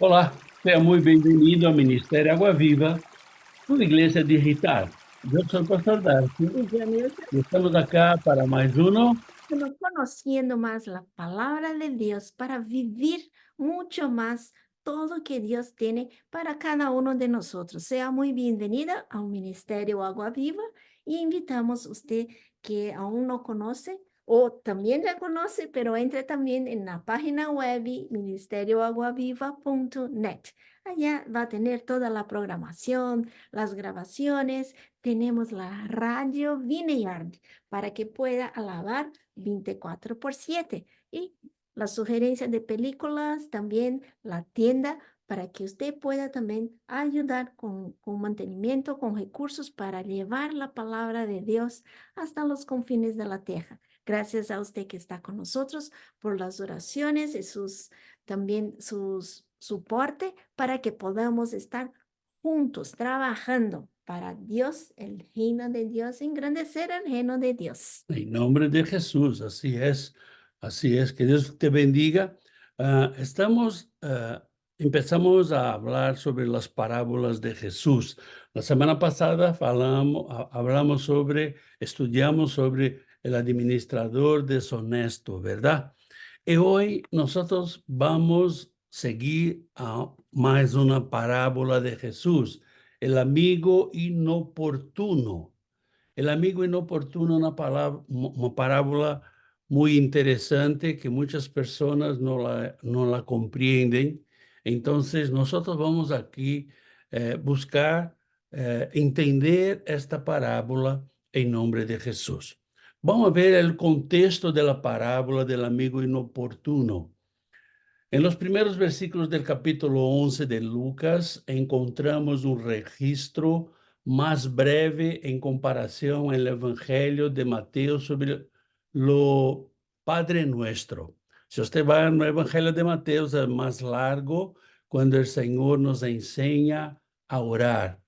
Olá, seja muito bem-vindo ao Ministério Água Viva, sua igreja digital. Eu sou o pastor Darcy Y yo, amigo, e estamos acá para mais um. bueno, conociendo más la palabra de Dios para vivir mucho más todo que Dios tiene para cada uno de nosotros. Sea muy bienvenida al Ministerio Agua Viva y invitamos a usted que aún no conoce o también ya conoce, pero entre también en la página web ministerioaguaviva.net. Allá va a tener toda la programación, las grabaciones. Tenemos la radio Vineyard para que pueda alabar 24/7. Y las sugerencias de películas, también la tienda, para que usted pueda también ayudar con mantenimiento, con recursos para llevar la palabra de Dios hasta los confines de la tierra. Gracias a usted que está con nosotros por las oraciones y también sus soporte para que podamos estar juntos trabajando para Dios, el reino de Dios, engrandecer el reino de Dios. Em nome de Jesus, assim é, que Deus te bendiga. Empezamos a falar sobre as parábolas de Jesus. Na semana passada hablamos sobre, estudamos sobre o administrador desonesto, ¿verdad? E hoje nós vamos seguir a mais uma parábola de Jesus, el amigo inoportuno. El amigo inoportuno, una parábola muy interesante que muchas personas no la comprenden. Entonces, nosotros vamos aquí buscar entender esta parábola en nombre de Jesús. Vamos a ver el contexto de la parábola del amigo inoportuno. En los primeros versículos del capítulo 11 de Lucas, encontramos un registro más breve en comparación al Evangelio de Mateo sobre lo Padre Nuestro. Si usted va al Evangelio de Mateo, es más largo cuando el Señor nos enseña a orar.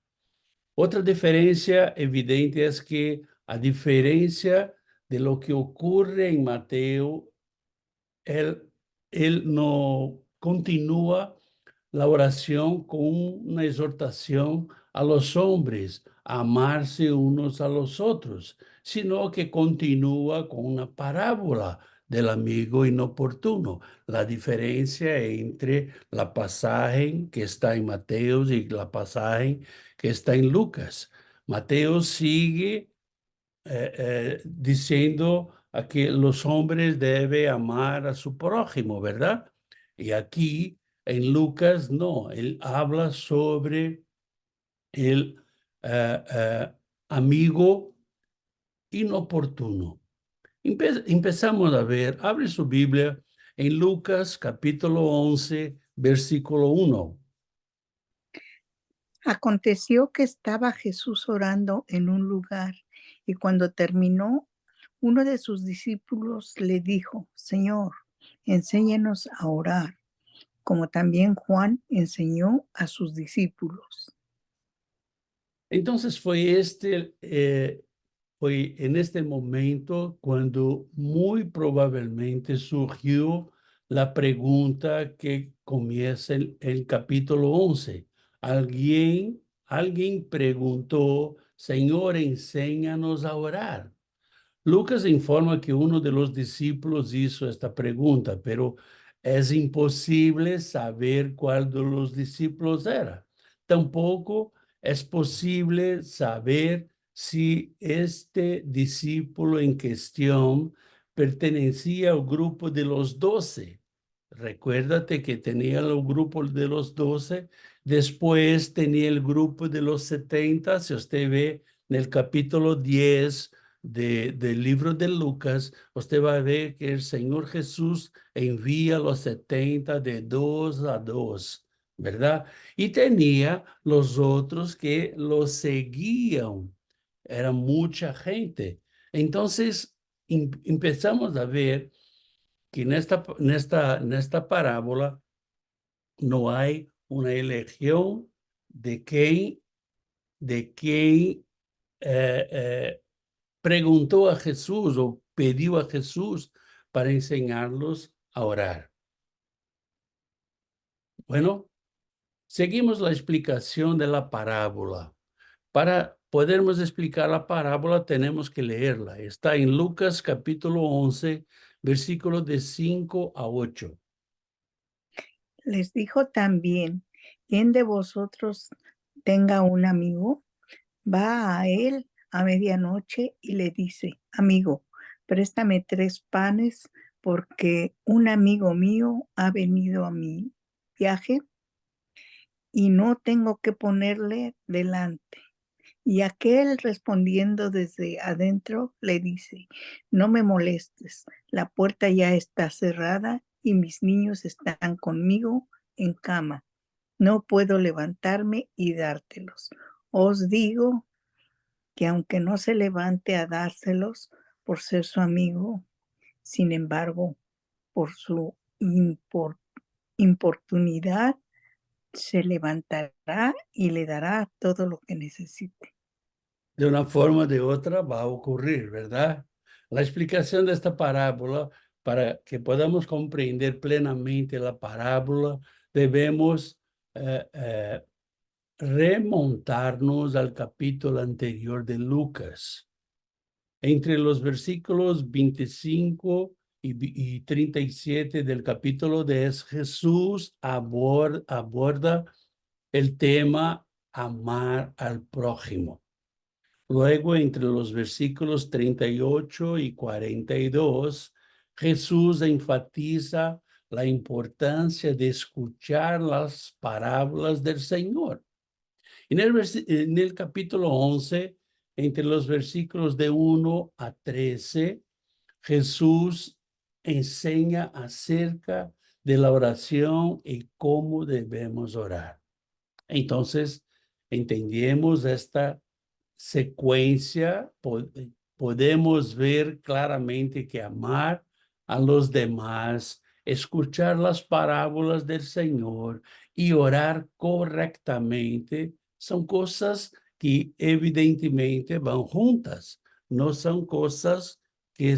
Otra diferencia evidente es que, a diferencia de lo que ocurre en Mateo, él, él no continúa la oración con una exhortación a los hombres a amarse unos a los otros, sino que continúa con una parábola del amigo inoportuno. La diferencia entre la pasaje que está en Mateo y la pasaje que está en Lucas. Mateo sigue diciendo a que los hombres deben amar a su prójimo, ¿verdad? Y aquí en Lucas no, él habla sobre el amigo inoportuno. Empezamos a ver, abre su Biblia en Lucas capítulo 11, versículo 1. Aconteció que estaba Jesús orando en un lugar y cuando terminó, uno de sus discípulos le dijo, Señor, enséñanos a orar, como también Juan enseñó a sus discípulos. Entonces fue en este momento cuando muy probablemente surgió la pregunta que comienza el capítulo 11. Alguien preguntó, Señor, enséñanos a orar. Lucas informa que uno de los discípulos hizo esta pregunta, pero es imposible saber cuál de los discípulos era. Tampoco es posible saber si este discípulo en cuestión pertenecía al grupo de los 12. Recuérdate que tenía el grupo de los 12, después tenía el grupo de los 70. Si usted ve en el capítulo 10 del libro de Lucas, usted va a ver que el Señor Jesús envía a los 70 de 2 a 2, ¿verdad? Y tenía los otros que los seguían. Era mucha gente. Entonces, empezamos a ver que en esta parábola no hay una elección de quién preguntó a Jesús o pidió a Jesús para enseñarlos a orar. Bueno, Seguimos la explicación de la parábola. Para podermos explicar la parábola, tenemos que leerla. Está en Lucas capítulo 11, versículos de 5 a 8. Les dijo también, ¿quién de vosotros tenga un amigo? Va a él a medianoche y le dice, amigo, préstame 3 panes porque un amigo mío ha venido a mi viaje y no tengo que ponerle delante. Y aquel respondiendo desde adentro le dice, no me molestes, la puerta ya está cerrada y mis niños están conmigo en cama. No puedo levantarme y dártelos. Os digo que aunque no se levante a dárselos por ser su amigo, sin embargo, por su importunidad, se levantará y le dará todo lo que necesite. De una forma o de otra va a ocurrir, ¿verdad? La explicación de esta parábola, para que podamos comprender plenamente la parábola, debemos remontarnos al capítulo anterior de Lucas. Entre los versículos 25 y 37 del capítulo 10, Jesús aborda el tema amar al prójimo. Luego, entre los versículos 38 y 42, Jesús enfatiza la importancia de escuchar las parábolas del Señor. En el capítulo 11, entre los versículos de 1 a 13, Jesús enseña acerca de la oración y cómo debemos orar. Entonces, entendemos esta secuencia, podemos ver claramente que amar a los demás, escuchar las parábolas del Señor y orar correctamente son cosas que evidentemente van juntas, no son cosas que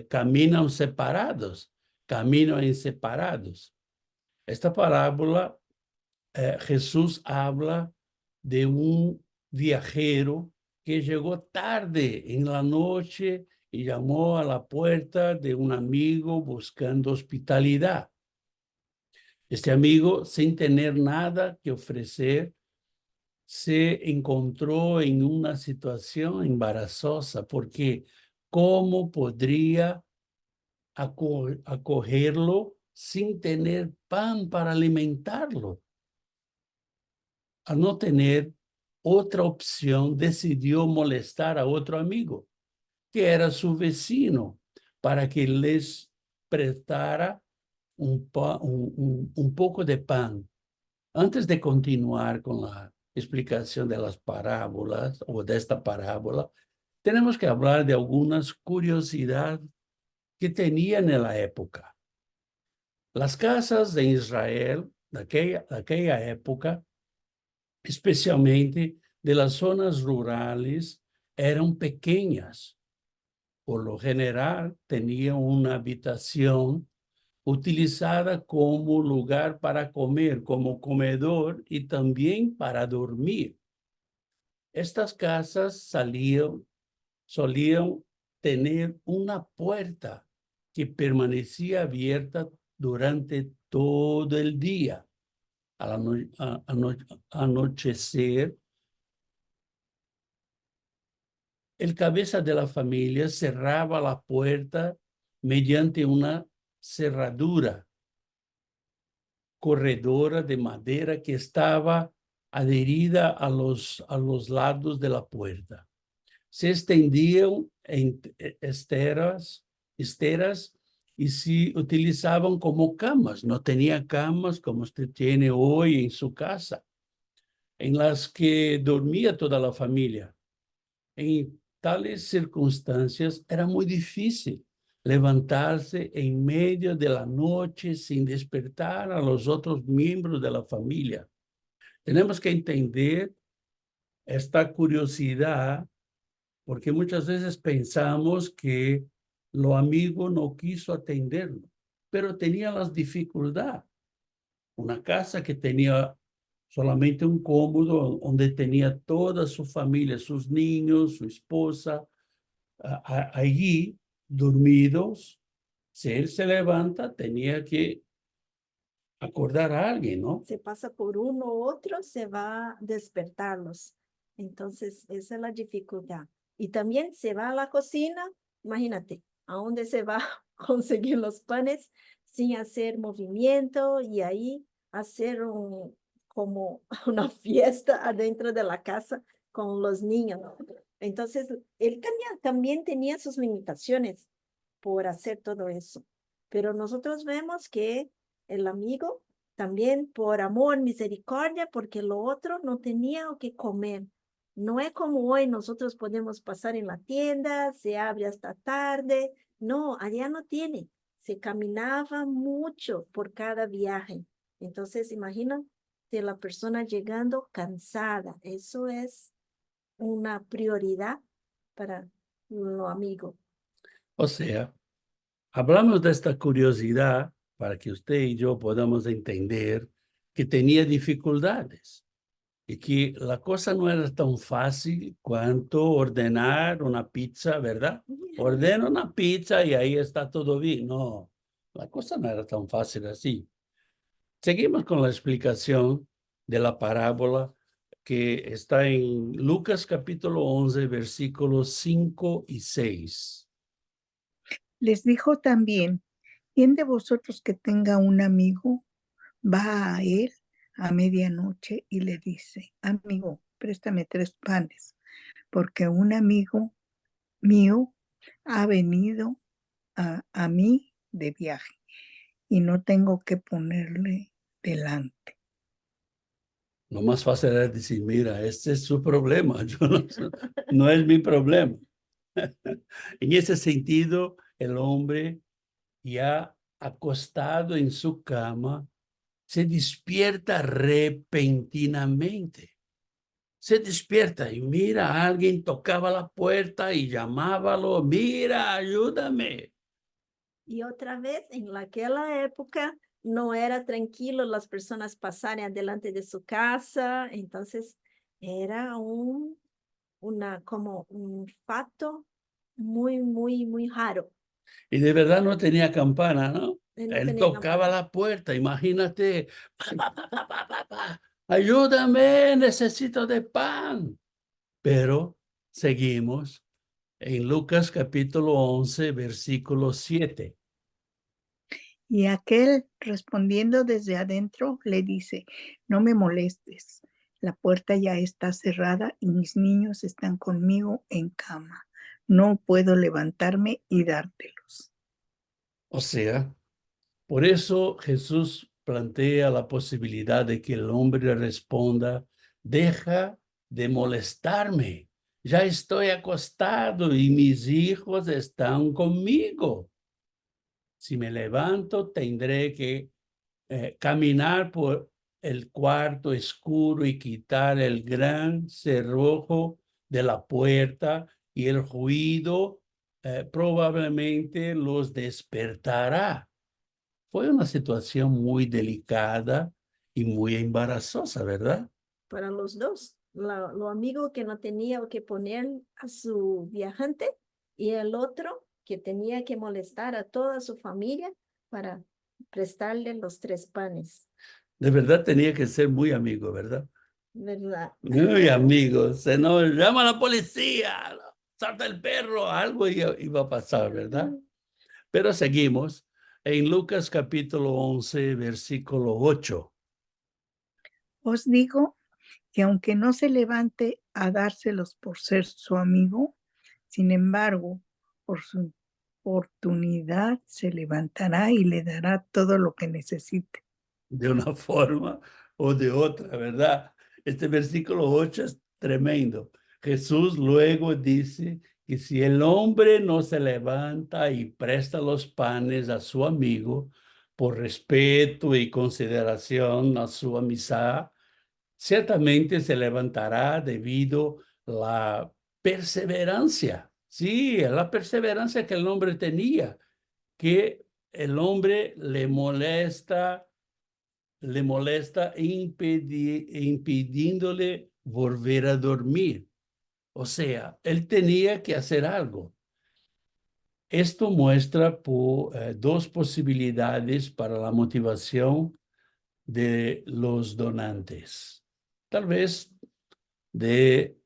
caminan separados, caminan separados. Esta parábola, Jesús habla de un viajero que llegó tarde en la noche y llamó a la puerta de un amigo buscando hospitalidad. Este amigo, sin tener nada que ofrecer, se encontró en una situación embarazosa, porque ¿cómo podría acogerlo sin tener pan para alimentarlo? Al no tener otra opción, decidió molestar a otro amigo, que era su vecino, para que les prestara un poco de pan. Antes de continuar con la explicación de las parábolas o de esta parábola, tenemos que hablar de algunas curiosidades que tenían en la época. Las casas de Israel de aquella época, especialmente de las zonas rurales, eran pequeñas. Por lo general, tenían una habitación utilizada como lugar para comer, como comedor y también para dormir. Estas casas solían tener una puerta que permanecía abierta durante todo el día. Al anochecer, el cabeza de la familia cerraba la puerta mediante una cerradura corredora de madera que estaba adherida a los lados de la puerta. Se extendían en esteras y se utilizaban como camas. No tenía camas como usted tiene hoy en su casa, en las que dormía toda la familia. En tales circunstancias era muy difícil levantarse en medio de la noche sin despertar a los otros miembros de la familia. Tenemos que entender esta curiosidad porque muchas veces pensamos que lo amigo no quiso atenderlo, pero tenía las dificultades. Una casa que tenía solamente un cómodo donde tenía toda su familia, sus niños, su esposa, allí dormidos. Si él se levanta, tenía que acordar a alguien, ¿no? Se pasa por uno u otro, se va a despertarlos. Entonces, esa es la dificultad. Y también se va a la cocina, imagínate, a dónde se va a conseguir los panes sin hacer movimiento y ahí hacer como una fiesta adentro de la casa con los niños. Entonces, él también tenía sus limitaciones por hacer todo eso. Pero nosotros vemos que el amigo también por amor, misericordia, porque lo otro no tenía o que comer. No es como hoy nosotros podemos pasar en la tienda, se abre hasta tarde. No, allá no tiene. Se caminaba mucho por cada viaje. Entonces, imagina de la persona llegando cansada. Eso es una prioridad para lo amigo. O sea, hablamos de esta curiosidad para que usted y yo podamos entender que tenía dificultades y que la cosa no era tan fácil cuanto ordenar una pizza, ¿verdad? Ordena una pizza y ahí está todo bien. No, la cosa no era tan fácil así. Seguimos con la explicación de la parábola que está en Lucas capítulo 11, versículos 5 y 6. Les dijo también, ¿quién de vosotros que tenga un amigo va a él a medianoche y le dice, amigo, préstame 3 panes, porque un amigo mío ha venido a mí de viaje y no tengo que ponerle delante? Lo más fácil es decir, mira, este es su problema, yo no es mi problema. En ese sentido, el hombre ya acostado en su cama se despierta repentinamente. Se despierta y mira, a alguien tocaba la puerta y llamábalo, mira, ayúdame. Y otra vez, en aquella época no era tranquilo las personas pasarem delante de su casa, entonces era como un fato muy raro. Y de verdad no tenía campana, ¿no? Él no Él tenía tocaba campana. la puerta, imagínate, pa, pa, pa, pa, pa, pa, pa, ayúdame, necesito de pan. Pero seguimos en Lucas capítulo 11, versículo 7. Y aquel respondiendo desde adentro le dice, no me molestes, la puerta ya está cerrada y mis niños están conmigo en cama. No puedo levantarme y dártelos. O sea, por eso Jesús plantea la posibilidad de que el hombre responda, deja de molestarme, ya estoy acostado y mis hijos están conmigo. Si me levanto, tendré que caminar por el cuarto oscuro y quitar el gran cerrojo de la puerta y el ruido probablemente los despertará. Fue una situación muy delicada y muy embarazosa, ¿verdad? Para los dos. Lo amigo que no tenía que poner a su viajante y el otro que tenía que molestar a toda su familia para prestarle los 3 panes, De verdad tenía que ser muy amigo, ¿verdad? ¿verdad? Muy amigo. Se nos llama a la policía, salta el perro, algo iba a pasar, ¿verdad? Pero seguimos en Lucas capítulo 11, versículo 8. Os digo que aunque no se levante a dárselos por ser su amigo, sin embargo, por su oportunidad se levantará y le dará todo lo que necesite. De una forma o de otra, ¿verdad? Este versículo 8 es tremendo. Jesús luego dice que si el hombre no se levanta y presta los panes a su amigo por respeto y consideración a su amistad, ciertamente se levantará debido a la perseverancia. Sí, la perseverancia que el hombre tenía, que el hombre le molesta le molesta impidiéndole volver a dormir. O sea, él tenía que hacer algo. Esto muestra dos posibilidades para la motivación de los donantes. Tal vez de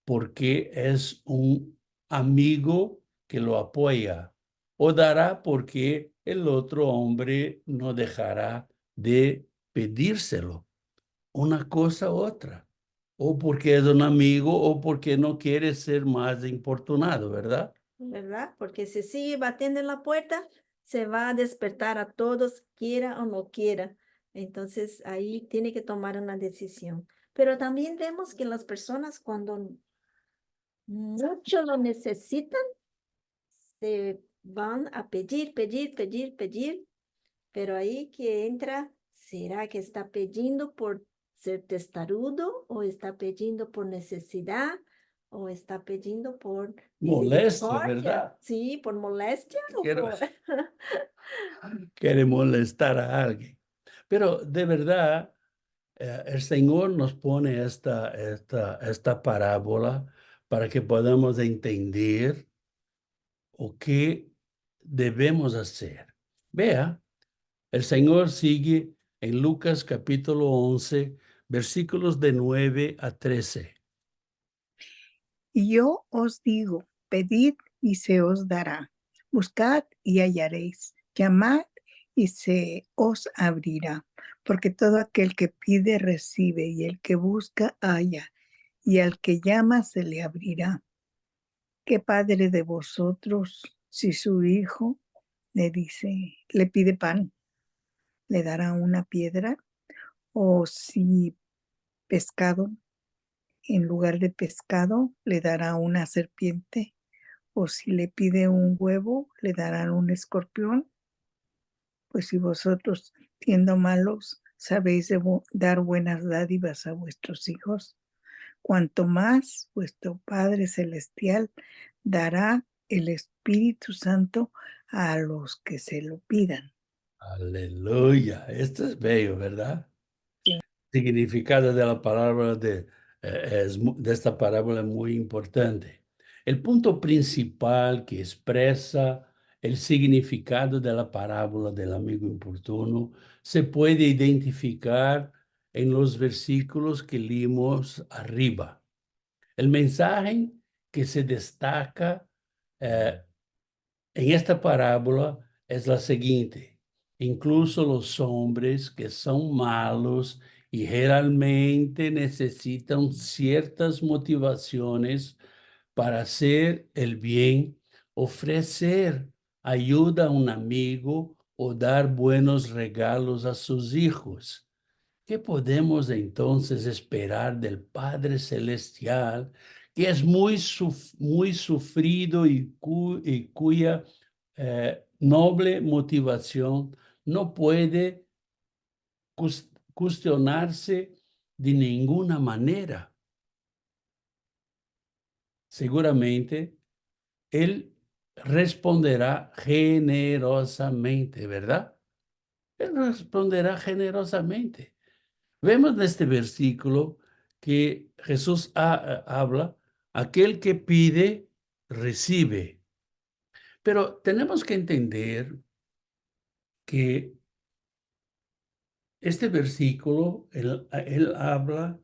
por qué es un amigo que lo apoya, o dará porque el otro hombre no dejará de pedírselo, una cosa u otra, o porque es un amigo o porque no quiere ser más importunado, ¿verdad? ¿Verdad? Porque si sigue batiendo en la puerta, se va a despertar a todos, quiera o no quiera. Entonces ahí tiene que tomar una decisión. Pero también vemos que las personas cuando mucho lo necesitan, se van a pedir, pedir, pedir, pedir. Pero ahí que entra, ¿será que está pidiendo por ser testarudo o está pidiendo por necesidad o está pidiendo por Molestia, misericordia? ¿verdad? Sí, por molestia o Quiero- por... Quiere molestar a alguien. Pero de verdad, el Señor nos pone esta parábola para que podamos entender o qué debemos hacer. Vea, el Señor sigue en Lucas capítulo 11, versículos de 9 a 13. Y yo os digo, pedid y se os dará, buscad y hallaréis, llamad y se os abrirá, porque todo aquel que pide recibe, y el que busca halla, y al que llama se le abrirá. ¿Qué padre de vosotros, si su hijo le pide pan, le dará una piedra? ¿O si pescado, en lugar de pescado, le dará una serpiente? ¿O si le pide un huevo, le darán un escorpión? Pues si vosotros, siendo malos, sabéis dar buenas dádivas a vuestros hijos, cuanto más vuestro Padre Celestial dará el Espíritu Santo a los que se lo pidan. Aleluya. Esto es bello, ¿verdad? Sí. Significado de la palabra de esta parábola es muy importante. El punto principal que expresa el significado de la parábola del amigo importuno se puede identificar en los versículos que leímos arriba. El mensaje que se destaca eh, en esta parábola es la siguiente: incluso los hombres que son malos y generalmente necesitan ciertas motivaciones para hacer el bien, ofrecer ayuda a un amigo o dar buenos regalos a sus hijos. ¿Qué podemos entonces esperar del Padre Celestial, que es muy sufrido y cuya noble motivación no puede cuestionarse de ninguna manera? Seguramente Él responderá generosamente, ¿verdad? Él responderá generosamente. Vemos en este versículo que Jesús habla, aquel que pide, recibe. Pero tenemos que entender que este versículo, él habla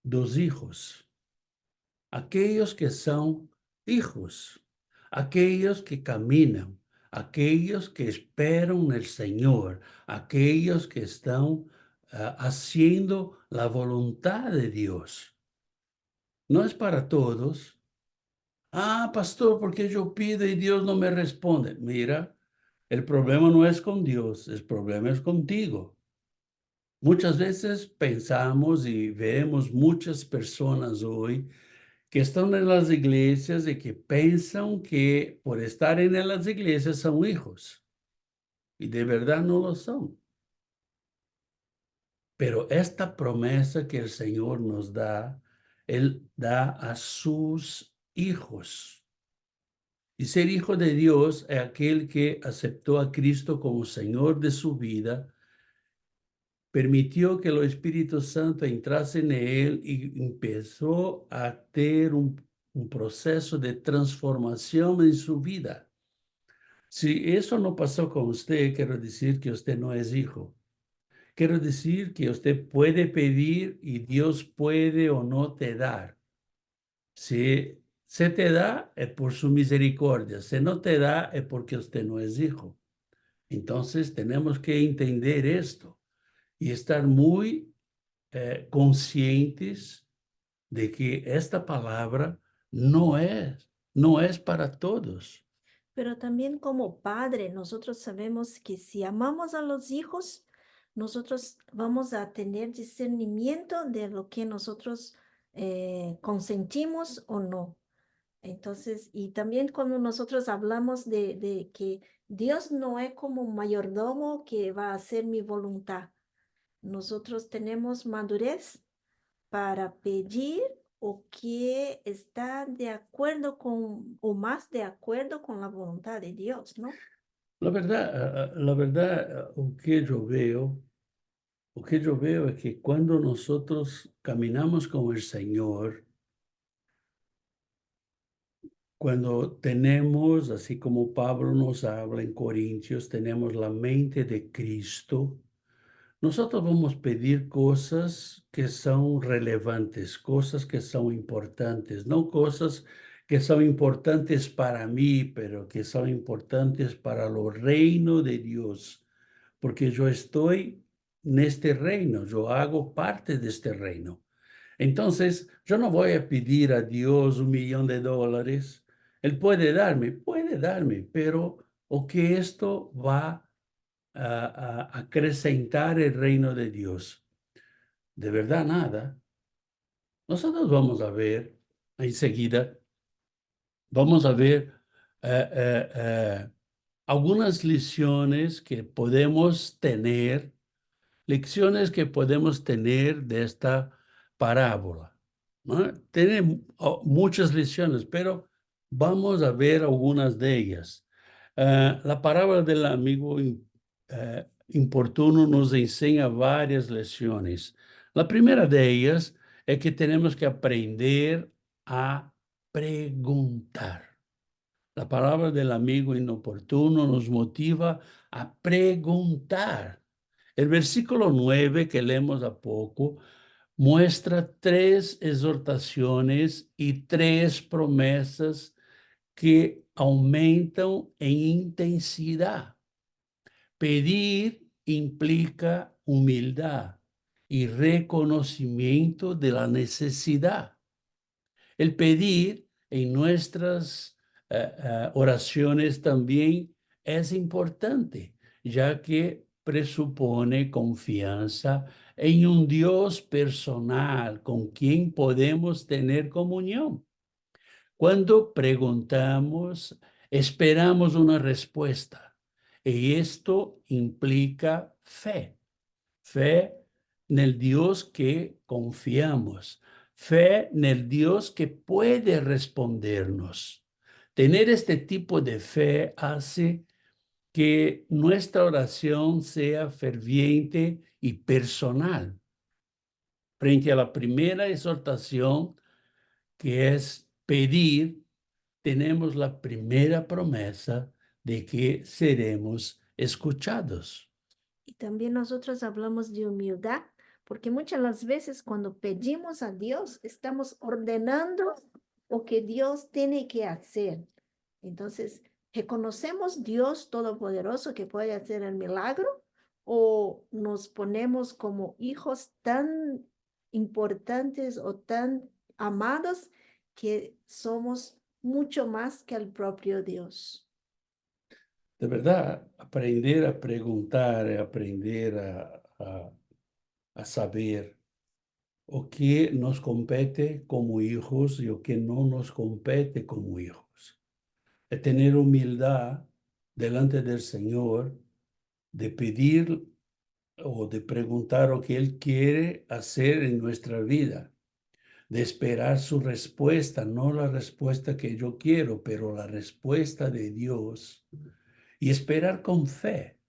dos hijos, aquellos que son hijos, aquellos que caminan, aquellos que esperan en el Señor, aquellos que están haciendo la voluntad de Dios. No es para todos. Ah, pastor, porque yo pido y Dios no me responde. Mira, el problema no es con Dios, el problema es contigo. Muchas veces pensamos y vemos muchas personas hoy que están en las iglesias y que piensan que por estar en las iglesias son hijos. Y de verdad no lo son. Pero esta promesa que el Señor nos da, Él da a sus hijos. Y ser hijo de Dios es aquel que aceptó a Cristo como Señor de su vida permitió que el Espíritu Santo entrase en él y empezó a tener un proceso de transformación en su vida. Si eso no pasó con usted, quiero decir que usted no es hijo. Quiero decir que usted puede pedir y Dios puede o no te dar. Si se te da, es por su misericordia. Si no te da, es porque usted no es hijo. Entonces, tenemos que entender esto y estar muy conscientes de que esta palabra no es para todos. Pero también como padre, nosotros sabemos que si amamos a los hijos, nosotros vamos a tener discernimiento de lo que nosotros consentimos o no. Entonces, y también cuando nosotros hablamos de que Dios no es como un mayordomo que va a hacer mi voluntad. Nosotros tenemos madurez para pedir o que está de acuerdo con, o más de acuerdo con la voluntad de Dios, ¿no? La verdad, o que yo veo es que cuando nosotros caminamos con el Señor, cuando tenemos, así como Pablo nos habla en Corintios, tenemos la mente de Cristo, nosotros vamos a pedir cosas que son relevantes, cosas que son importantes, no cosas que son importantes para mí, pero que son importantes para el reino de Dios, porque yo estoy en este reino, yo hago parte de este reino. Entonces, yo no voy a pedir a Dios $1,000,000. Él puede darme, pero o que esto va a acrecentar el reino de Dios. De verdad, nada. Nosotros vamos a ver enseguida, vamos a ver eh, eh, eh, algunas lecciones que podemos tener de esta parábola, ¿no? Tiene muchas lecciones, pero vamos a ver algunas de ellas. La parábola del amigo importuno nos enseña varias lecciones. La primera de ellas es que tenemos que aprender a preguntar. La palabra del amigo inoportuno nos motiva a preguntar. El versículo 9 que leemos a poco muestra 3 exhortaciones y 3 promesas que aumentan en intensidad. Pedir implica humildad y reconocimiento de la necesidad. El pedir en nuestras oraciones también es importante, ya que presupone confianza en un Dios personal con quien podemos tener comunión. Cuando preguntamos, esperamos una respuesta y esto implica fe. Fe en el Dios que confiamos, fe en el Dios que puede respondernos. Tener este tipo de fe hace que nuestra oración sea ferviente y personal. Frente a la primera exhortación, que es pedir, tenemos la primera promesa de que seremos escuchados. Y también nosotros hablamos de humildad, porque muchas las veces cuando pedimos a Dios, estamos ordenando lo que Dios tiene que hacer. Entonces, ¿reconocemos Dios Todopoderoso que puede hacer el milagro? ¿O nos ponemos como hijos tan importantes o tan amados que somos mucho más que el propio Dios? De verdad, aprender a preguntar, aprender a saber o que nos compete como hijos y o que no nos compete como hijos. Es tener humildad delante del Señor, de pedir o de preguntar lo que Él quiere hacer en nuestra vida, de esperar su respuesta, no la respuesta que yo quiero, pero la respuesta de Dios, y esperar con fe.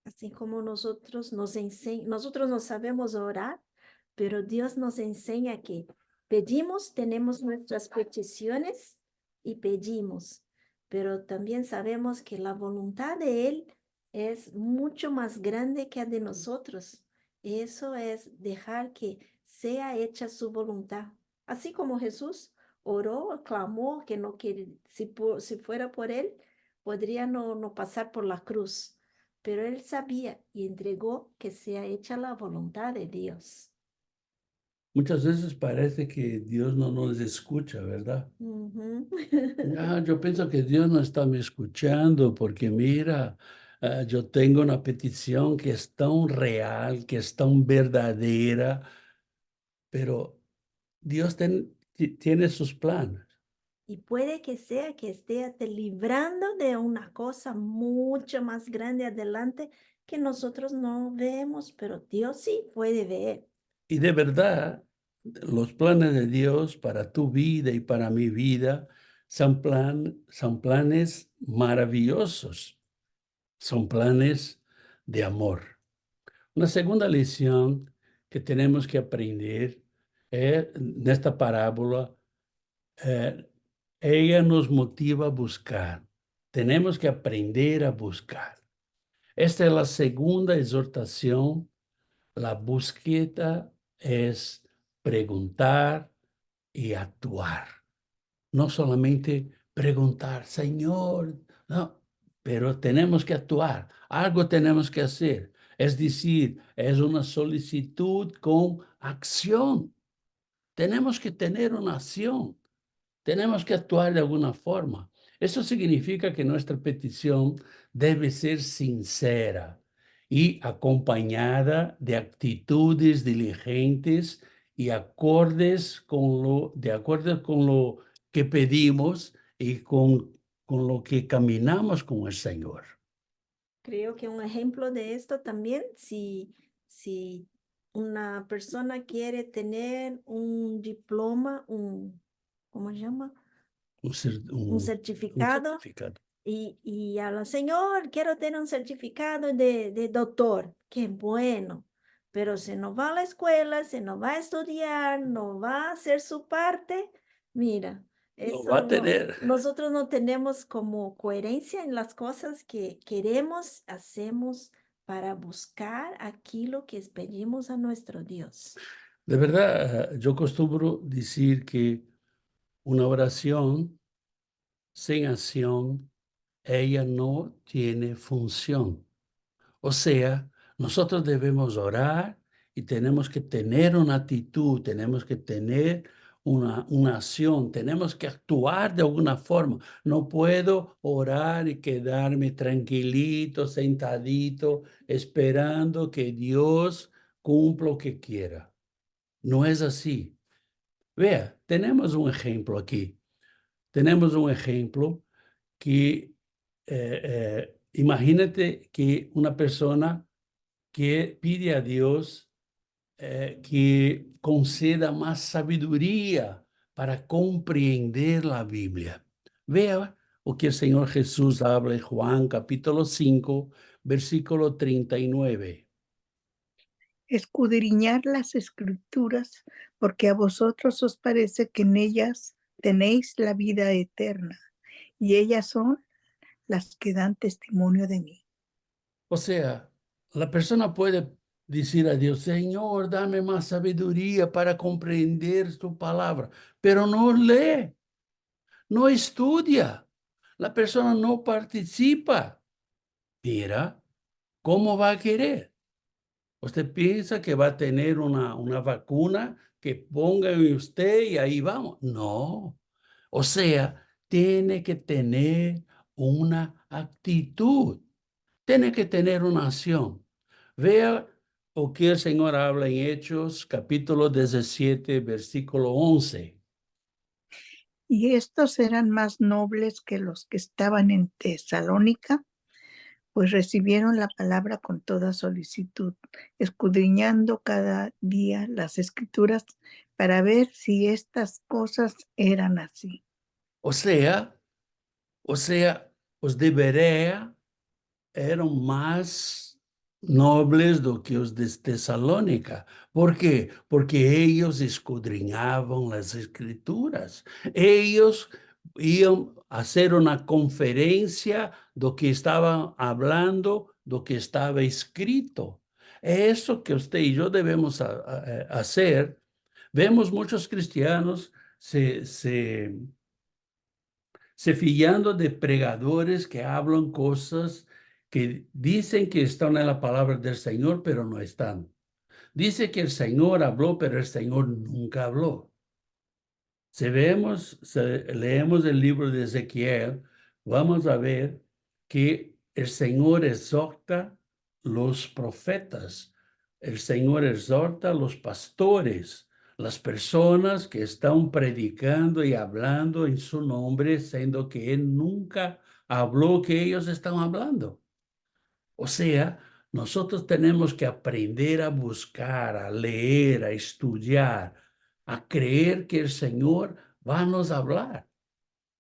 Así como nosotros nosotros no sabemos orar, pero Dios nos enseña que pedimos, tenemos nuestras peticiones y pedimos, pero también sabemos que la voluntad de Él es mucho más grande que la de nosotros. Eso es dejar que sea hecha su voluntad. Así como Jesús oró, clamó que no quiere, si fuera por Él, podría no pasar por la cruz, pero él sabía y entregó que sea hecha la voluntad de Dios. Muchas veces parece que Dios no nos escucha, ¿verdad? Ujú. Yo pienso que Dios no está me escuchando porque mira, yo tengo una petición que es tan real, que es tan verdadera, pero Dios tiene sus planes. Y puede que sea que esté te librando de una cosa mucho más grande adelante que nosotros no vemos, pero Dios sí puede ver. Y de verdad, los planes de Dios para tu vida y para mi vida son planes maravillosos, son planes de amor. Una segunda lección que tenemos que aprender en esta parábola, eh, ella nos motiva a buscar. Tenemos que aprender a buscar. Esta es la segunda exhortación. La búsqueda es preguntar y actuar. No solamente preguntar, Señor, no, pero tenemos que actuar, algo tenemos que hacer. Es decir, es una solicitud con acción. Tenemos que tener una acción. Tenemos que actuar de alguna forma. Eso significa que nuestra petición debe ser sincera y acompañada de actitudes diligentes y de acuerdo con lo que pedimos y con lo que caminamos con el Señor. Creo que un ejemplo de esto también, si una persona quiere tener un diploma, ¿cómo se llama? Un, cer- Un un- un certificado. certificado. Y habla, Señor, quiero tener un certificado de doctor. Qué bueno. Pero si no va a la escuela, si no va a estudiar, no va a hacer su parte, mira, Lo va eso a no, tener. nosotros no tenemos como coherencia en las cosas que queremos, hacemos para buscar aquello que pedimos a nuestro Dios. De verdad, yo acostumbro decir que una oración sin acción, ella no tiene función. O sea, nosotros debemos orar y tenemos que tener una actitud, tenemos que tener una acción, tenemos que actuar de alguna forma. No puedo orar y quedarme tranquilito, sentadito, esperando que Dios cumpla lo que quiera. No es así. Vea, tenemos un ejemplo aquí. Tenemos un ejemplo que imagínate que una persona que pide a Dios que conceda más sabiduría para comprender la Biblia. Vea o que el Señor Jesús habla en Juan capítulo 5, versículo 39. Escudriñar las escrituras, porque a vosotros os parece que en ellas tenéis la vida eterna, y ellas son las que dan testimonio de mí. O sea, la persona puede decir a Dios, Señor, dame más sabiduría para comprender tu palabra, pero no lee, no estudia, la persona no participa. Mira, ¿cómo va a querer? ¿Usted piensa que va a tener una vacuna que ponga en usted y ahí vamos? No. O sea, tiene que tener una actitud, tiene que tener una acción. Vea o que el Señor habla en Hechos, capítulo 17, versículo 11. Y estos eran más nobles que los que estaban en Tesalónica, pues recibieron la palabra con toda solicitud, escudriñando cada día las escrituras para ver si estas cosas eran así. O sea, o sea, os debería eran más nobles do que os de Tesalônica. Por quê? Porque ellos escudriñavam as escrituras. Ellos iam fazer uma conferência do que estavam hablando, do que estava escrito. É isso que você e eu devemos fazer. Vemos muitos cristianos se fiando de pregadores que hablan cosas que dicen que están en la palabra del Señor, pero no están. Dice que el Señor habló, pero el Señor nunca habló. Si leemos el libro de Ezequiel, vamos a ver que el Señor exhorta los profetas, el Señor exhorta los pastores, las personas que están predicando y hablando en su nombre, siendo que Él nunca habló que ellos están hablando. O sea, nosotros tenemos que aprender a buscar, a leer, a estudiar, a creer que el Señor va a nos hablar.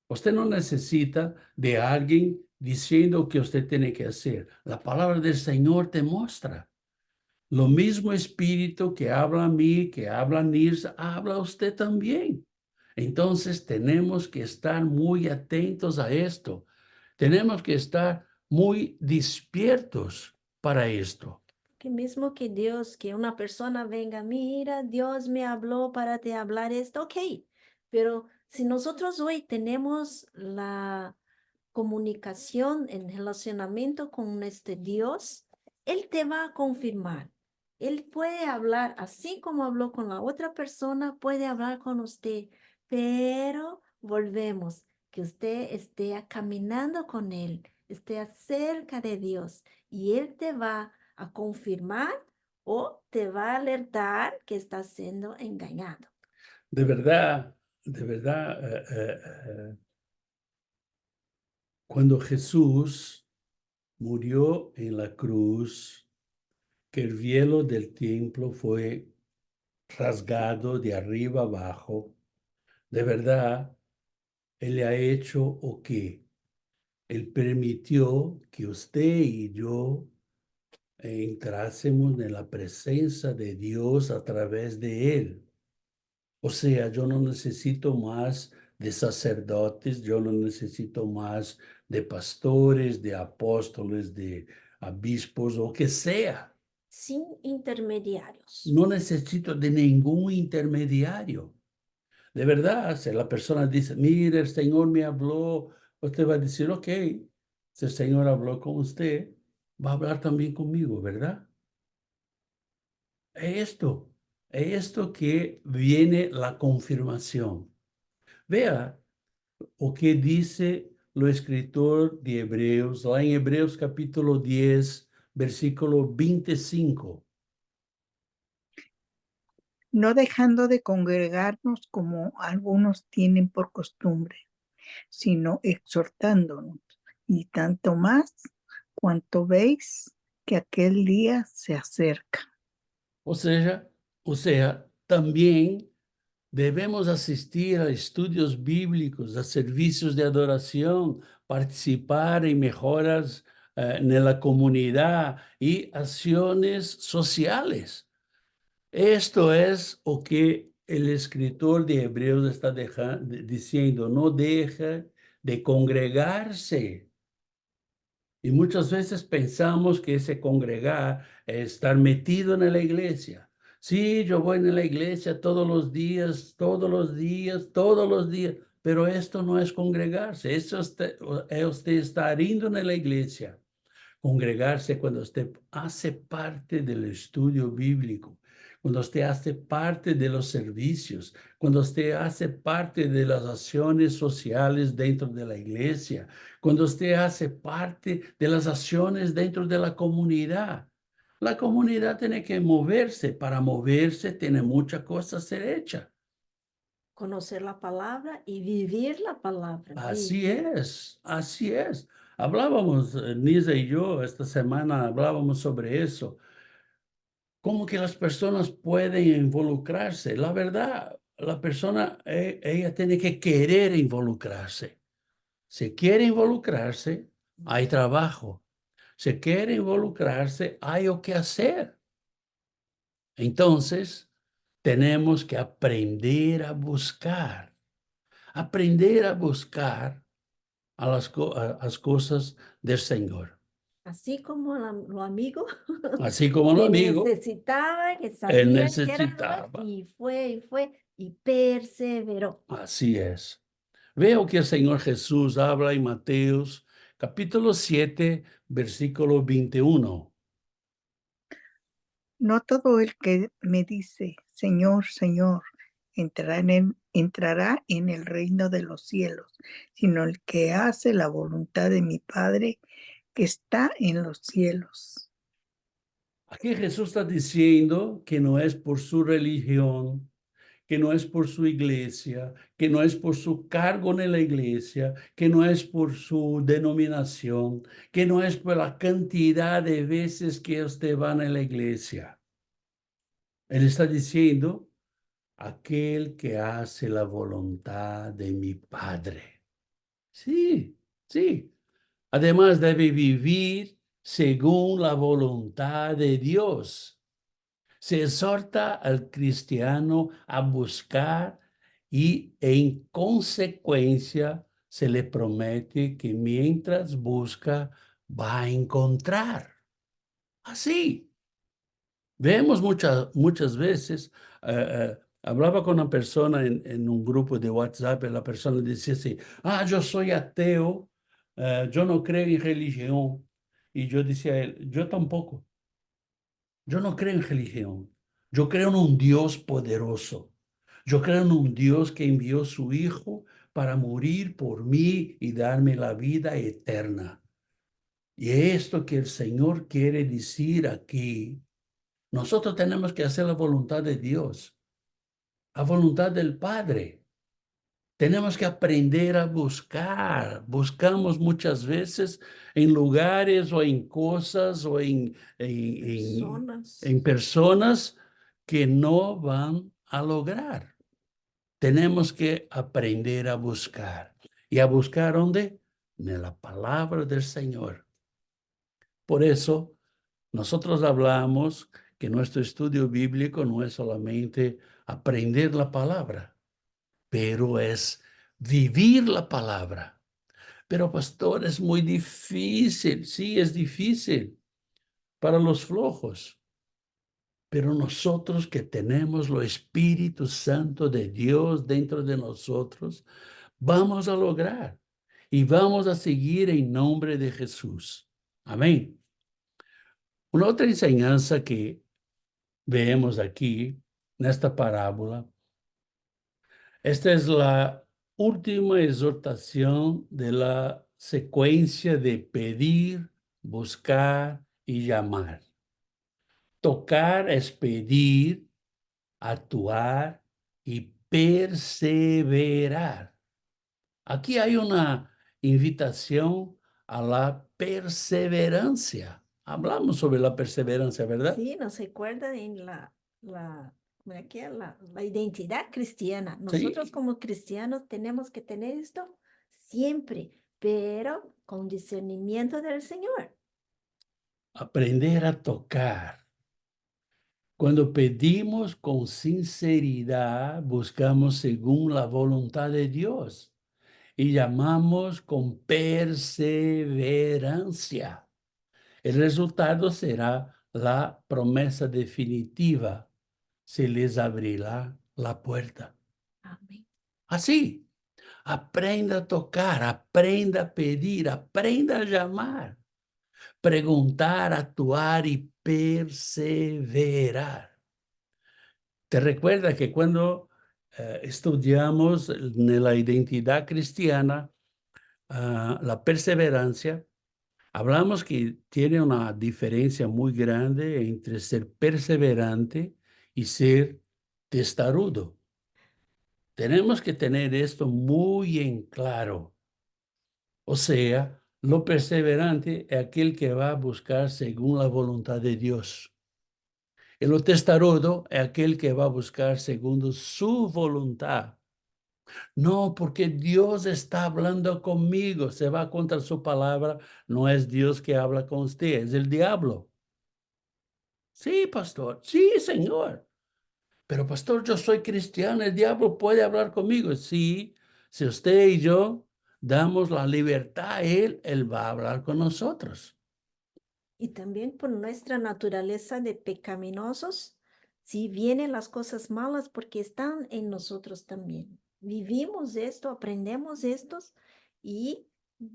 Usted no necesita de alguien diciendo que usted tiene que hacer. La palabra del Señor te muestra. Lo mismo espíritu que habla a mí, que habla a Nirsa, habla a usted también. Entonces tenemos que estar muy atentos a esto. Tenemos que estar muy despiertos para esto. Que mismo que Dios, que una persona venga, mira, Dios me habló para te hablar esto, ok, pero si nosotros hoy tenemos la comunicación, en relacionamiento con este Dios, Él te va a confirmar. Él puede hablar así como habló con la otra persona, puede hablar con usted, pero volvemos, que usted esté caminando con Él, esté cerca de Dios y Él te va a confirmar o te va a alertar que estás siendo engañado. De verdad, cuando Jesús murió en la cruz, que el velo del templo fue rasgado de arriba abajo, de verdad, Él ha hecho o qué? Él permitió que usted y yo entrásemos en la presencia de Dios a través de Él. O sea, yo no necesito más de sacerdotes, yo no necesito más de pastores, de apóstoles, de obispos, o que sea. Sin intermediarios. No necesito de ningún intermediario. De verdad, si la persona dice, mire, el Señor me habló, usted va a decir, ok, si el Señor habló con usted, va a hablar también conmigo, ¿verdad? Es esto que viene la confirmación. Vea o que dice lo escritor de Hebreos, lá en Hebreos capítulo 10, versículo 25. No dejando de congregarnos como algunos tienen por costumbre, sino exhortándonos, y tanto más cuanto veis que aquel día se acerca. O sea, también debemos asistir a estudios bíblicos, a servicios de adoración, participar en mejoras en la comunidad y acciones sociales. Esto es o que el escritor de Hebreos está diciendo, no deja de congregarse. Y muchas veces pensamos que ese congregar es estar metido en la iglesia. Sí, yo voy en la iglesia todos los días, todos los días, todos los días, pero esto no es congregarse, eso es usted estar indo en la iglesia. Congregarse cuando usted hace parte del estudio bíblico, cuando usted hace parte de los servicios, cuando usted hace parte de las acciones sociales dentro de la iglesia, cuando usted hace parte de las acciones dentro de la comunidad. La comunidad tiene que moverse. Para moverse tiene muchas cosas ser hechas. Conocer la palabra y vivir la palabra. Así es, así es. Hablábamos, Nisa y yo, esta semana hablábamos sobre eso. Cómo que las personas pueden involucrarse. La verdad, la persona, ella tiene que querer involucrarse. Si quiere involucrarse, hay trabajo. se quiere involucrarse, hay o que hacer. Entonces, tenemos que aprender a buscar as cosas del Señor. Así como lo amigo Así como lo que amigo, necesitaba, que él sabía que era lugar, necesitaba. y fue, y perseveró. Así es. Veo que el Señor Jesús habla en Mateos capítulo 7, versículo 21. No todo el que me dice, Señor, Señor, entrará en el reino de los cielos, sino el que hace la voluntad de mi Padre que está en los cielos. Aquí Jesús está diciendo que no es por su religión, que no es por su iglesia, que no es por su cargo en la iglesia, que no es por su denominación, que no es por la cantidad de veces que usted va a la iglesia. Él está diciendo, aquel que hace la voluntad de mi Padre. Sí, sí. Además debe vivir según la voluntad de Dios. Se exhorta al cristiano a buscar y en consecuencia se le promete que mientras busca va a encontrar. Así. Vemos muchas veces, hablaba con una persona en un grupo de WhatsApp y la persona decía así, yo soy ateo, yo no creo en religión. Y yo decía a él, yo tampoco. Yo no creo en religión. Yo creo en un Dios poderoso. Yo creo en un Dios que envió su Hijo para morir por mí y darme la vida eterna. Y esto que el Señor quiere decir aquí, nosotros tenemos que hacer la voluntad de Dios, la voluntad del Padre. Tenemos que aprender a buscar. Buscamos muchas veces en lugares o en cosas o Personas. en personas que no van a lograr. Tenemos que aprender a buscar. ¿Y a buscar dónde? En la palabra del Señor. Por eso, nosotros hablamos que nuestro estudio bíblico no es solamente aprender la palabra, pero es vivir la palabra. Pero, pastor, es muy difícil. Sí, es difícil para los flojos. Pero nosotros que tenemos lo Espíritu Santo de Dios dentro de nosotros, vamos a lograr y vamos a seguir en nombre de Jesús. Amén. Una otra enseñanza que vemos aquí, en esta parábola, esta es la última exhortación de la secuencia de pedir, buscar y llamar. Tocar es pedir, actuar y perseverar. Aquí hay una invitación a la perseverancia. Hablamos sobre la perseverancia, ¿verdad? Sí, nos recuerda en ¿cómo es que es? La identidad cristiana. Nosotros Sí. como cristianos tenemos que tener esto siempre, pero con discernimiento del Señor. Aprender a tocar. Cuando pedimos con sinceridad, buscamos según la voluntad de Dios y llamamos con perseverancia. El resultado será la promesa definitiva. Se les abrirá la puerta. Amén. Así, aprenda a tocar, aprenda a pedir, aprenda a llamar, preguntar, actuar y perseverar. Te recuerda que cuando estudiamos la identidad cristiana, la perseverancia, hablamos que tiene una diferencia muy grande entre ser perseverante y ser testarudo. Tenemos que tener esto muy en claro. O sea, lo perseverante es aquel que va a buscar según la voluntad de Dios. Y lo testarudo es aquel que va a buscar según su voluntad. No, porque Dios está hablando conmigo. Se va contra su palabra. No es Dios que habla con usted, es el diablo. Sí, pastor. Sí, Señor. Pero pastor, yo soy cristiano, el diablo puede hablar conmigo. Sí, si usted y yo damos la libertad a él va a hablar con nosotros. Y también por nuestra naturaleza de pecaminosos, si vienen las cosas malas porque están en nosotros también. Vivimos esto, aprendemos estos y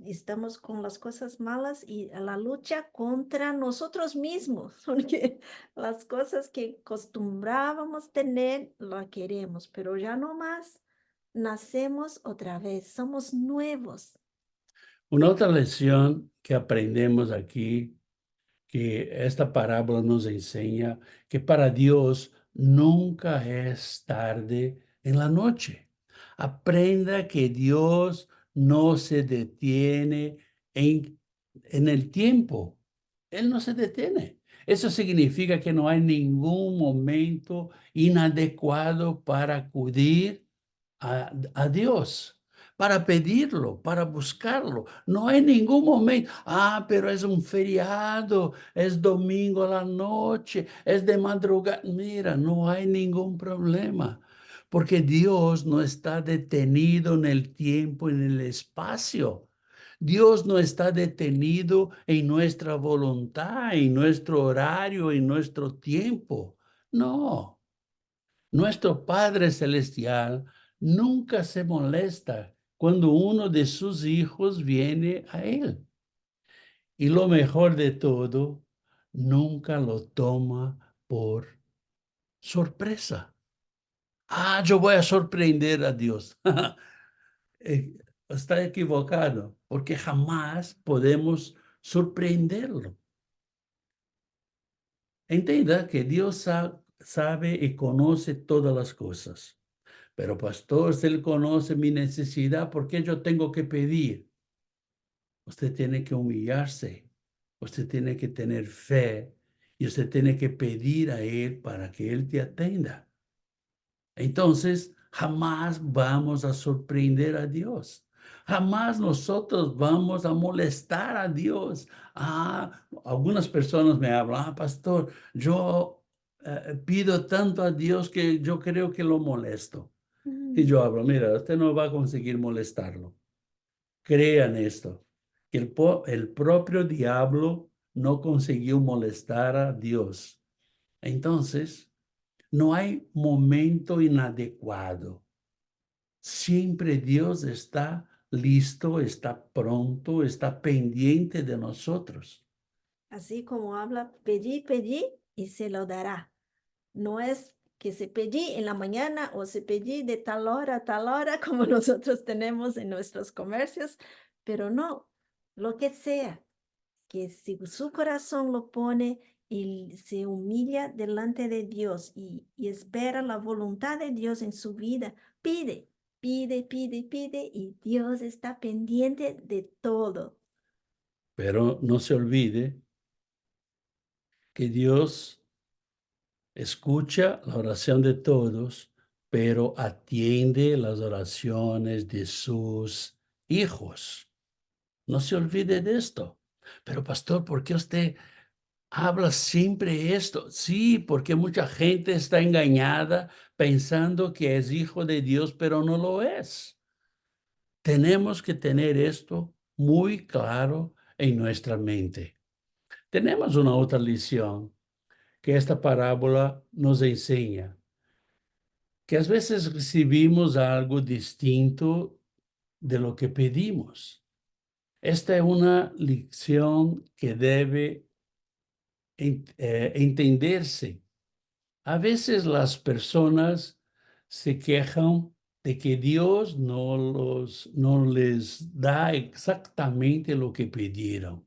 estamos con las cosas malas y a la lucha contra nosotros mismos, porque las cosas que acostumbrábamos tener, la queremos, pero ya no más. Nacemos otra vez, somos nuevos. Una otra lección que aprendemos aquí, que esta parábola nos enseña, que para Dios nunca es tarde en la noche. Aprenda que Dios no se detiene en el tiempo. Él no se detiene. Eso significa que no hay ningún momento inadecuado para acudir a Dios, para pedirlo, para buscarlo. No hay ningún momento, pero es un feriado, es domingo a la noche, es de madrugada. Mira, no hay ningún problema, porque Dios no está detenido en el tiempo, en el espacio. Dios no está detenido en nuestra voluntad, en nuestro horario, en nuestro tiempo. No. Nuestro Padre Celestial nunca se molesta cuando uno de sus hijos viene a Él. Y lo mejor de todo, nunca lo toma por sorpresa. Yo voy a sorprender a Dios. Eh, Está equivocado, porque jamás podemos sorprenderlo. Entienda que Dios sabe y conoce todas las cosas. Pero pastor, si Él conoce mi necesidad, ¿por qué yo tengo que pedir? Usted tiene que humillarse, usted tiene que tener fe y usted tiene que pedir a Él para que Él te atienda. Entonces, jamás vamos a sorprender a Dios. Jamás nosotros vamos a molestar a Dios. Algunas personas me hablan, pastor, yo pido tanto a Dios que yo creo que lo molesto. Y Mm. yo hablo, mira, usted no va a conseguir molestarlo. Crean esto, que el propio diablo no consiguió molestar a Dios. Entonces, no hay momento inadecuado. Siempre Dios está listo, está pronto, está pendiente de nosotros. Así como habla, pedí, pedí y se lo dará. No es que se pedí en la mañana o se pedí de tal hora a tal hora como nosotros tenemos en nuestros comercios, pero no, lo que sea, que si su corazón lo pone y se humilla delante de Dios y espera la voluntad de Dios en su vida, pide, pide, pide, pide y Dios está pendiente de todo. Pero no se olvide que Dios escucha la oración de todos, pero atiende las oraciones de sus hijos. No se olvide de esto. Pero pastor, ¿por qué usted habla siempre esto? Sí, porque mucha gente está engañada pensando que es hijo de Dios, pero no lo es. Tenemos que tener esto muy claro en nuestra mente. Tenemos una otra lección que esta parábola nos enseña, que às vezes recibimos algo distinto de lo que pedimos. Esta es una lección que debe entenderse. A veces las personas se quejan de que Dios no les da exactamente lo que pidieron.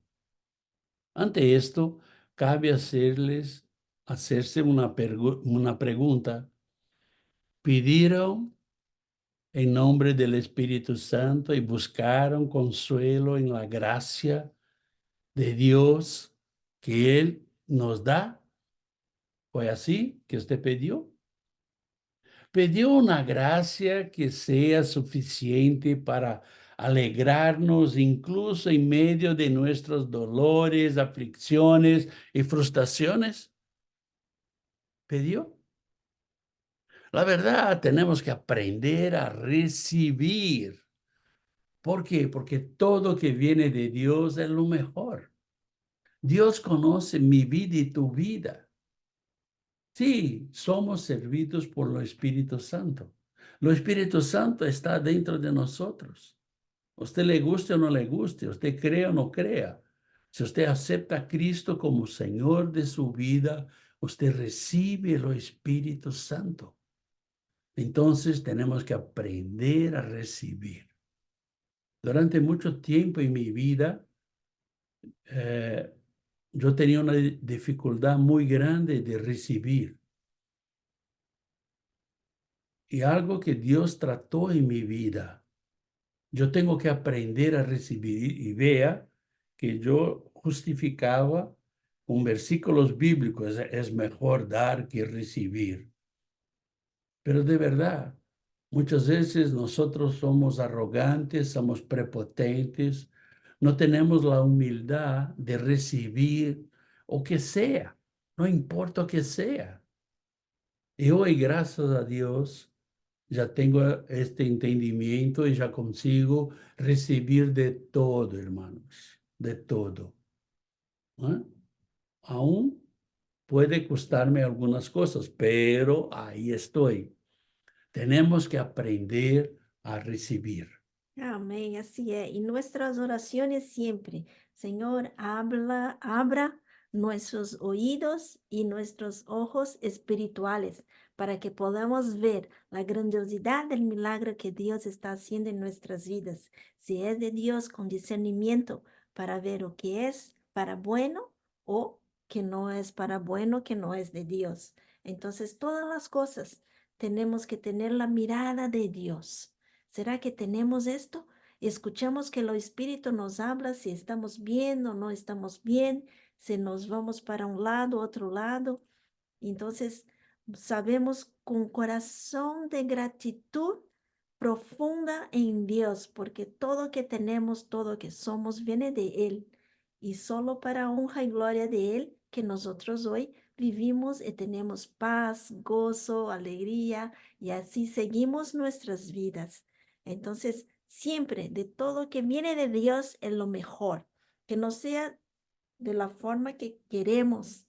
Ante esto, cabe hacerse una pregunta. ¿Pidieron en nombre del Espíritu Santo y buscaron consuelo en la gracia de Dios que Él nos da? ¿Fue así que usted pidió? Pidió una gracia que sea suficiente para alegrarnos incluso en medio de nuestros dolores, aflicciones y frustraciones. Pidió. La verdad, tenemos que aprender a recibir. ¿Por qué? Porque todo que viene de Dios es lo mejor. Dios conoce mi vida y tu vida. Sí, somos servidos por el Espíritu Santo. El Espíritu Santo está dentro de nosotros. Usted le guste o no le guste, usted crea o no crea. Si usted acepta a Cristo como Señor de su vida, usted recibe el Espíritu Santo. Entonces tenemos que aprender a recibir. Durante mucho tiempo en mi vida, yo tenía una dificultad muy grande de recibir. Y algo que Dios trató en mi vida, yo tengo que aprender a recibir. Y vea que yo justificaba con versículos bíblicos, es mejor dar que recibir. Pero de verdad, muchas veces nosotros somos arrogantes, somos prepotentes, no tenemos la humildad de recibir o que sea, no importa que sea. Y hoy, gracias a Dios, ya tengo este entendimiento y ya consigo recibir de todo, hermanos, de todo. ¿Ah? Aún puede costarme algunas cosas, pero ahí estoy. Tenemos que aprender a recibir. Amén, así es. Y nuestras oraciones siempre, Señor, abra nuestros oídos y nuestros ojos espirituales para que podamos ver la grandiosidad del milagro que Dios está haciendo en nuestras vidas. Si es de Dios, con discernimiento para ver lo que es para bueno o que no es para bueno, que no es de Dios. Entonces, todas las cosas tenemos que tener la mirada de Dios. ¿Será que tenemos esto? Escuchamos que el Espíritu nos habla si estamos bien o no estamos bien, si nos vamos para un lado, otro lado. Entonces, sabemos con corazón de gratitud profunda en Dios, porque todo que tenemos, todo que somos, viene de Él. Y solo para honra y gloria de Él que nosotros hoy vivimos y tenemos paz, gozo, alegría, y así seguimos nuestras vidas. Entonces, siempre de todo que viene de Dios es lo mejor, que no sea de la forma que queremos.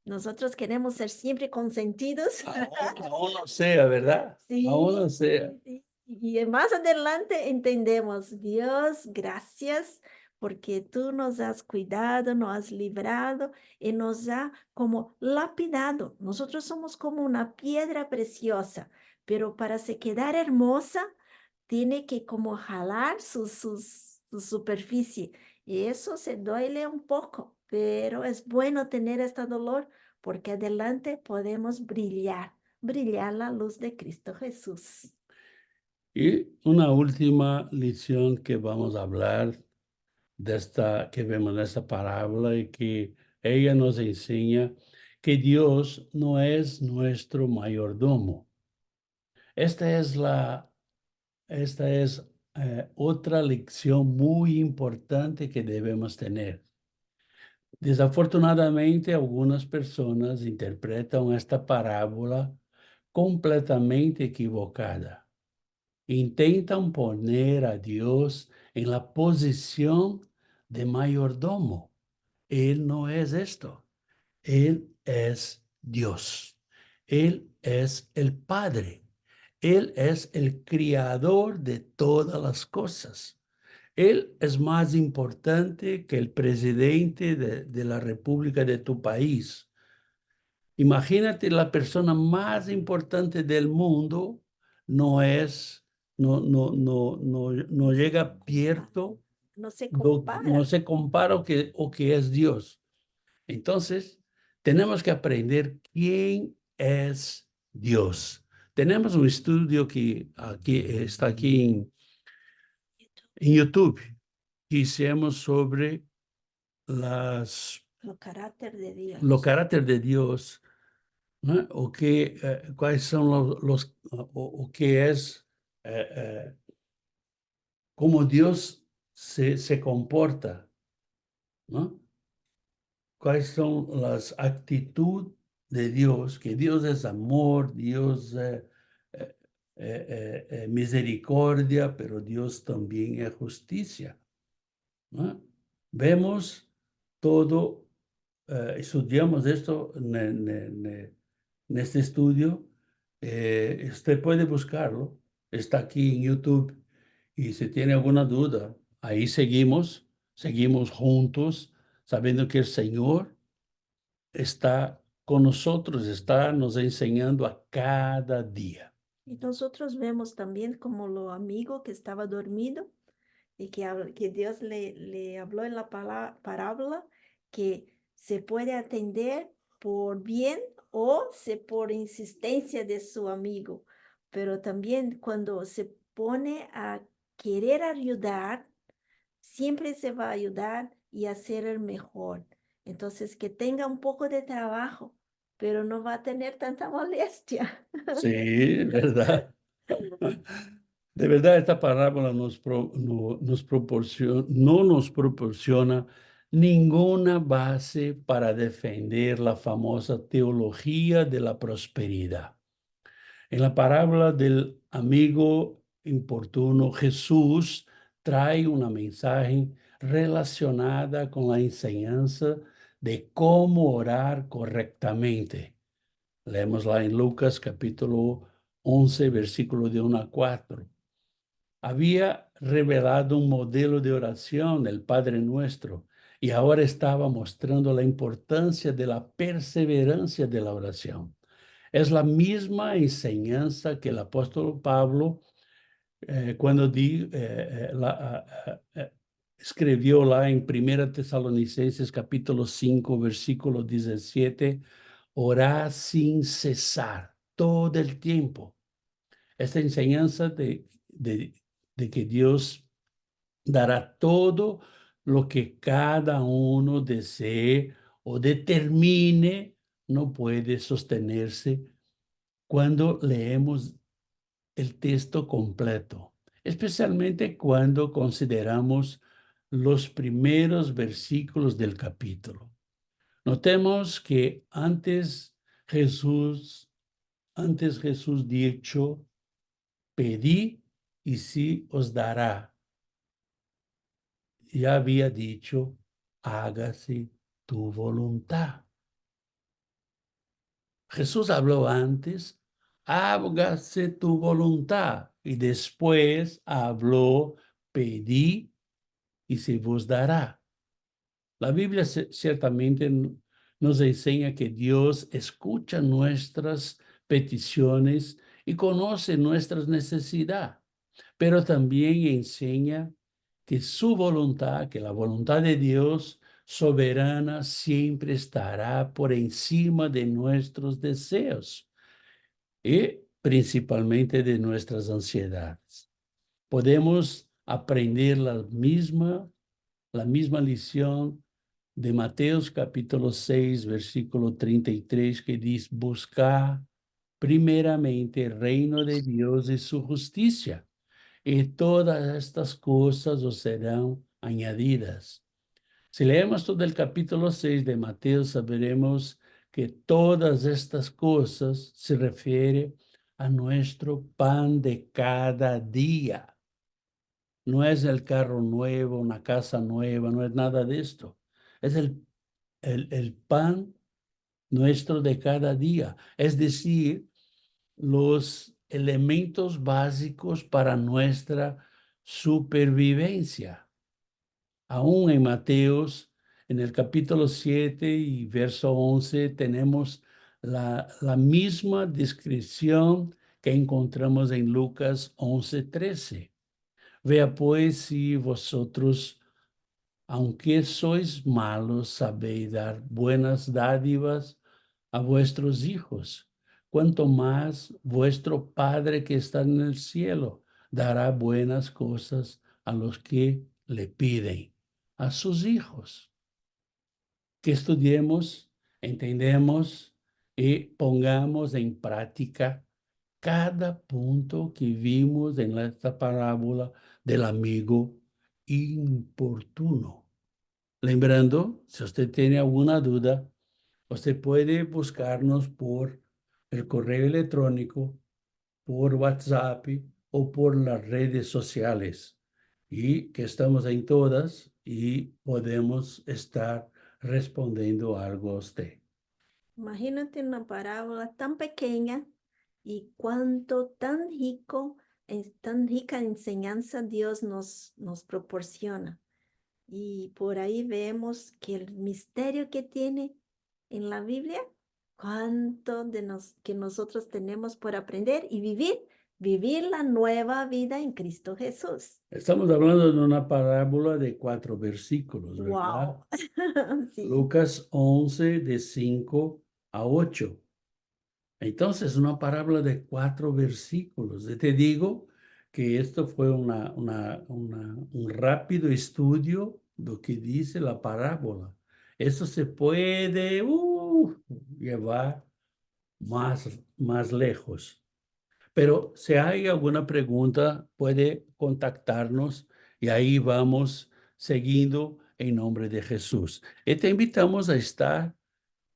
Nosotros queremos ser siempre consentidos. Aún no sea, ¿verdad? Aún no Sí, sea. sí, sí. Y más adelante entendemos, Dios, gracias porque tú nos has cuidado, nos has librado y nos ha como lapidado. Nosotros somos como una piedra preciosa, pero para se quedar hermosa, tiene que como jalar su superficie. Y eso se duele un poco, pero es bueno tener este dolor porque adelante podemos brillar la luz de Cristo Jesús. Y una última lección que vamos a hablar que vemos en esta parábola y que ella nos enseña que Dios no es nuestro mayordomo. Esta es otra lección muy importante que debemos tener. Desafortunadamente, algunas personas interpretan esta parábola completamente equivocada. Intentan poner a Dios en la posición de mayordomo. Él no es esto. Él es Dios. Él es el Padre. Él es el creador de todas las cosas. Él es más importante que el presidente de la República de tu país. Imagínate, la persona más importante del mundo no es, no llega pierto, No se no compara. se compara o que es Dios. Entonces, tenemos que aprender quién es Dios. Tenemos un estudio que está aquí en YouTube que hicimos sobre El carácter de los Dios. carácter de Dios né? Quais são o que é, como Deus se comporta, ¿no? Quais são as atitudes de Deus, que Deus é amor, Deus é misericórdia, pero Deus também é justiça, ¿no? Vemos todo, estudiamos esto en este estudio. Usted puede buscarlo, está aquí en YouTube. Y si tiene alguna duda, ahí seguimos juntos, sabiendo que el Señor está con nosotros, está nos enseñando a cada día. Y nosotros vemos también como lo amigo que estaba dormido y que Dios le habló en la parábola que se puede atender por bien o por insistencia de su amigo, pero también cuando se pone a querer ayudar, siempre se va a ayudar y a ser el mejor. Entonces, que tenga un poco de trabajo, pero no va a tener tanta molestia. Sí, ¿verdad? De verdad, esta parábola no nos proporciona ninguna base para defender la famosa teología de la prosperidad. En la parábola del amigo importuno, Jesús trae una mensaje relacionada con la enseñanza de cómo orar correctamente. Leemosla en Lucas capítulo 11, versículo de 1 a 4. Había revelado un modelo de oración, el Padre Nuestro, y ahora estaba mostrando la importancia de la perseverancia de la oración. Es la misma enseñanza que el apóstol Pablo, cuando escribió lá en 1 Tesalonicenses capítulo 5, versículo 17, orar sin cesar, todo el tiempo. Esta enseñanza de que Dios dará todo lo que cada uno desee o determine, no puede sostenerse cuando leemos el texto completo, especialmente cuando consideramos los primeros versículos del capítulo. Notemos que Jesús dicho, pedí y sí os dará. Ya había dicho, hágase tu voluntad. Jesús habló antes, hágase tu voluntad. Y después habló, pedí y se vos dará. La Biblia ciertamente nos enseña que Dios escucha nuestras peticiones y conoce nuestras necesidades, pero también enseña que su voluntad, que la voluntad de Dios soberana siempre estará por encima de nuestros deseos y principalmente de nuestras ansiedades. Podemos aprender la misma lición de Mateus capítulo 6, versículo 33, que dice, buscar primeramente el reino de Dios y su justicia, y todas estas cosas os serán añadidas. Si leemos todo el capítulo 6 de Mateo, sabremos que todas estas cosas se refieren a nuestro pan de cada día. No es el carro nuevo, una casa nueva, no es nada de esto. Es el pan nuestro de cada día. Es decir, los elementos básicos para nuestra supervivencia. Aún en Mateos, en el capítulo 7 y verso 11, tenemos la misma descripción que encontramos en Lucas 11:13. Vea pues si vosotros, aunque sois malos, sabéis dar buenas dádivas a vuestros hijos, cuanto más vuestro Padre que está en el cielo dará buenas cosas a los que le piden, a sus hijos. Que estudiemos, entendemos y pongamos en práctica cada punto que vimos en esta parábola del amigo importuno. Lembrando, si usted tiene alguna duda, usted puede buscarnos por el correo electrónico, por WhatsApp o por las redes sociales. Y que estamos en todas y podemos estar respondiendo algo a usted. Imagínate una parábola tan pequeña y cuánto tan rica enseñanza Dios nos proporciona. Y por ahí vemos que el misterio que tiene en la Biblia, cuánto que nosotros tenemos por aprender y vivir la nueva vida en Cristo Jesús. Estamos hablando de una parábola de 4 versículos, ¿verdad? Wow. Sí. Lucas 11, de 5 a 8. Entonces, una parábola de 4 versículos. Y te digo que esto fue un rápido estudio de lo que dice la parábola. Eso se puede llevar más lejos. Pero si hay alguna pregunta, puede contactarnos y ahí vamos siguiendo en nombre de Jesús. Y te invitamos a estar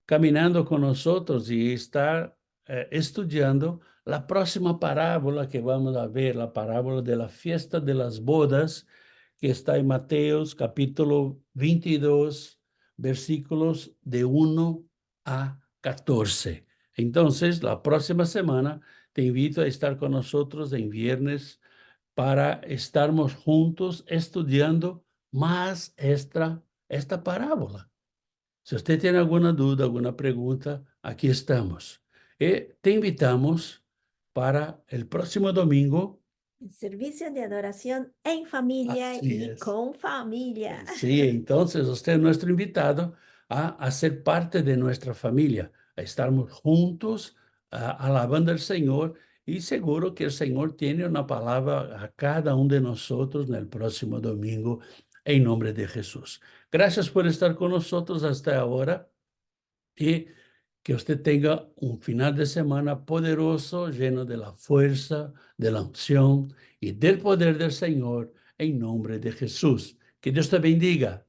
caminando con nosotros y estar estudiando la próxima parábola que vamos a ver, la parábola de la fiesta de las bodas, que está en Mateos capítulo 22, versículos de 1 a 14. Entonces, la próxima semana te invito a estar con nosotros en viernes para estarmos juntos estudiando más esta parábola. Si usted tiene alguna duda, alguna pregunta, aquí estamos. Te invitamos para el próximo domingo. El servicio de adoración en familia Así y es. con familia. Sí, entonces usted es nuestro invitado a ser parte de nuestra familia, a estarmos juntos, alabando al Señor, y seguro que el Señor tiene una palabra a cada uno de nosotros en el próximo domingo, en nombre de Jesús. Gracias por estar con nosotros hasta ahora y que usted tenga un final de semana poderoso, lleno de la fuerza, de la unción y del poder del Señor, en nombre de Jesús. Que Dios te bendiga.